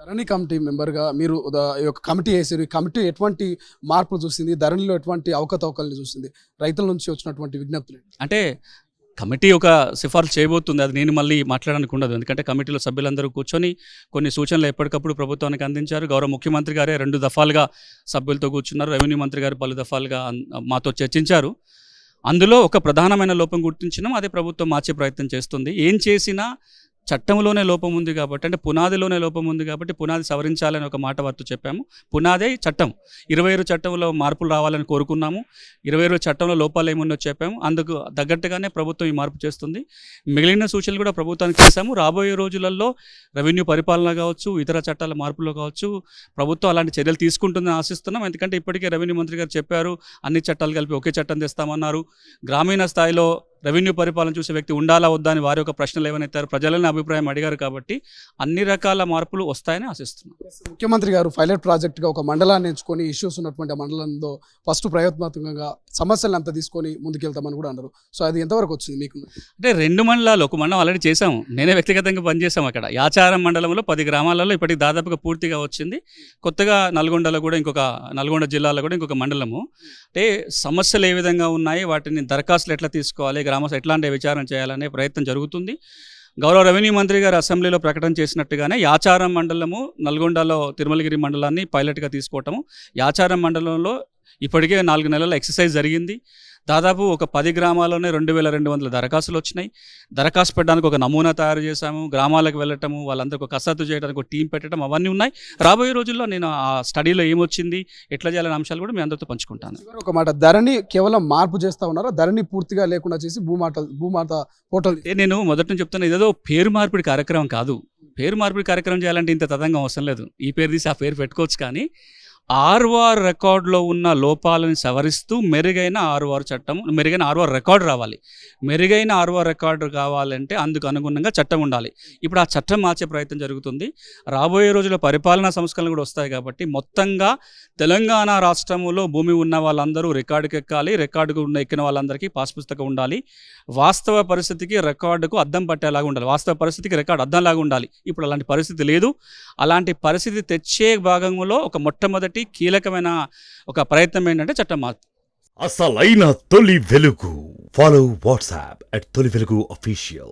ధరణి committee మెంబర్గా మీరు ఈ యొక్క కమిటీ వేసారు. ఈ కమిటీ ఎటువంటి మార్పులు చూసింది, ధరణిలో ఎటువంటి అవకతవకల్ని చూసింది, రైతుల నుంచి వచ్చినటువంటి విజ్ఞప్తులు? అంటే కమిటీ ఒక సిఫార్సు చేయబోతుంది. అది నేను మళ్ళీ మాట్లాడడానికి ఉండదు. ఎందుకంటే కమిటీలో సభ్యులందరూ కూర్చొని కొన్ని సూచనలు ఎప్పటికప్పుడు ప్రభుత్వానికి అందించారు. గౌరవ ముఖ్యమంత్రి గారే 2 దఫాలుగా సభ్యులతో కూర్చున్నారు. రెవెన్యూ మంత్రి గారు పలు దఫాలుగా మాతో చర్చించారు. అందులో ఒక ప్రధానమైన లోపం గుర్తించినాం. అదే ప్రభుత్వం మార్చే ప్రయత్నం చేస్తుంది. ఏం చేసినా చట్టంలోనే లోపం ఉంది కాబట్టి, అంటే పునాదిలోనే లోపం ఉంది కాబట్టి పునాది సవరించాలని ఒక మాట వరకు చెప్పాము. పునాదే చట్టం. 27 చట్టంలో మార్పులు రావాలని కోరుకున్నాము. 27 చట్టంలో లోపాలు ఏముందో చెప్పాము. అందుకు తగ్గట్టుగానే ప్రభుత్వం ఈ మార్పు చేస్తుంది. మిగిలిన సూచనలు కూడా ప్రభుత్వానికి చేశాము. రాబోయే రోజులలో రెవెన్యూ పరిపాలన కావచ్చు, ఇతర చట్టాల మార్పులో కావచ్చు, ప్రభుత్వం అలాంటి చర్యలు తీసుకుంటుందని ఆశిస్తున్నాం. ఎందుకంటే ఇప్పటికే రెవెన్యూ మంత్రి గారు చెప్పారు, అన్ని చట్టాలు కలిపి ఒకే చట్టం తెస్తామన్నారు. గ్రామీణ స్థాయిలో రెవెన్యూ పరిపాలన చూసే వ్యక్తి ఉండాలా వద్దా అని వారి యొక్క ప్రశ్నలు ఏమనెత్తారు, ప్రజలని అభిప్రాయం అడిగారు. కాబట్టి అన్ని రకాల మార్పులు వస్తాయని ఆశిస్తున్నాం. ముఖ్యమంత్రి గారు పైలట్ ప్రాజెక్టుగా ఒక మండలాన్ని ఎంచుకొని ఇష్యూస్ ఉన్నటువంటి ఆ మండలంలో ఫస్ట్ ప్రయత్నాత్మకంగా సమస్యలను అంతా తీసుకొని ముందుకెళ్తామని కూడా అన్నారు. సో అది ఎంతవరకు వచ్చింది మీకు? అంటే 2 మండలాలు, ఒక మండలం ఆల్రెడీ చేసాము. నేనే వ్యక్తిగతంగా పనిచేసాము అక్కడ. యాచారం మండలంలో 10 గ్రామాలలో ఇప్పటికి దాదాపుగా పూర్తిగా వచ్చింది. కొత్తగా నల్గొండలో కూడా నల్గొండ జిల్లాలో కూడా ఇంకొక మండలము. అంటే సమస్యలు ఏ విధంగా ఉన్నాయి, వాటిని దరఖాస్తులు ఎట్లా తీసుకోవాలి, గ్రామ ఎట్లాంటి విచారణ చేయాలనే ప్రయత్నం జరుగుతుంది. గౌరవ రెవెన్యూ మంత్రి గారు అసెంబ్లీలో ప్రకటన చేసినట్టుగానే యాచారం మండలము, నల్గొండలో తిరుమలగిరి మండలాన్ని పైలట్గా తీసుకోవటము. యాచారం మండలంలో ఇప్పటికే 4 నెలల ఎక్సర్సైజ్ జరిగింది. దాదాపు ఒక 10 గ్రామాల్లోనే 2200 దరఖాస్తులు వచ్చినాయి. దరఖాస్తు పెట్టడానికి ఒక నమూనా తయారు చేశాము. గ్రామాలకు వెళ్ళటము, వాళ్ళందరికీ ఒక కసరత్తు చేయడానికి ఒక టీం పెట్టడం, అవన్నీ ఉన్నాయి. రాబోయే రోజుల్లో నేను ఆ స్టడీలో ఏమొచ్చింది, ఎట్లా చేయాలనే అంశాలు కూడా మీ అందరితో పంచుకుంటాను. ఒక మాట, ధరణి కేవలం మార్పు చేస్తా ఉన్నారా, ధరణి పూర్తిగా లేకుండా చేసి భూమాత పోర్టల్? నేను మొదటి నుంచి చెప్తాను, ఇదేదో పేరు మార్పిడి కార్యక్రమం కాదు. పేరు మార్పిడి కార్యక్రమం చేయాలంటే ఇంత తతంగం అవసరం లేదు. ఈ పేరు తీసి ఆ పేరు పెట్టుకోవచ్చు. కానీ ఆర్ఓఆర్ రికార్డులో ఉన్న లోపాలను సవరిస్తూ మెరుగైన ఆర్ఓఆర్ రికార్డు రావాలి. మెరుగైన ఆర్ఓఆర్ రికార్డు కావాలంటే అందుకు అనుగుణంగా చట్టం ఉండాలి. ఇప్పుడు ఆ చట్టం మార్చే ప్రయత్నం జరుగుతుంది. రాబోయే రోజుల్లో పరిపాలనా సంస్కరణలు కూడా వస్తాయి. కాబట్టి మొత్తంగా తెలంగాణ రాష్ట్రంలో భూమి ఉన్న వాళ్ళందరూ రికార్డుకి ఎక్కాలి. రికార్డుకు ఎక్కిన వాళ్ళందరికీ పాస్ పుస్తకం ఉండాలి. వాస్తవ పరిస్థితికి రికార్డుకు అద్దం పట్టేలాగా ఉండాలి. వాస్తవ పరిస్థితికి రికార్డు అద్దంలాగా ఉండాలి. ఇప్పుడు అలాంటి పరిస్థితి లేదు. అలాంటి పరిస్థితి తెచ్చే భాగంలో ఒక మొట్టమొదటి కీలకమైన ఒక ప్రయత్నం ఏంటంటే చట్టం మార్పు. అసలైన తొలి వెలుగు. ఫాలో వాట్సాప్ @తొలి వెలుగు official.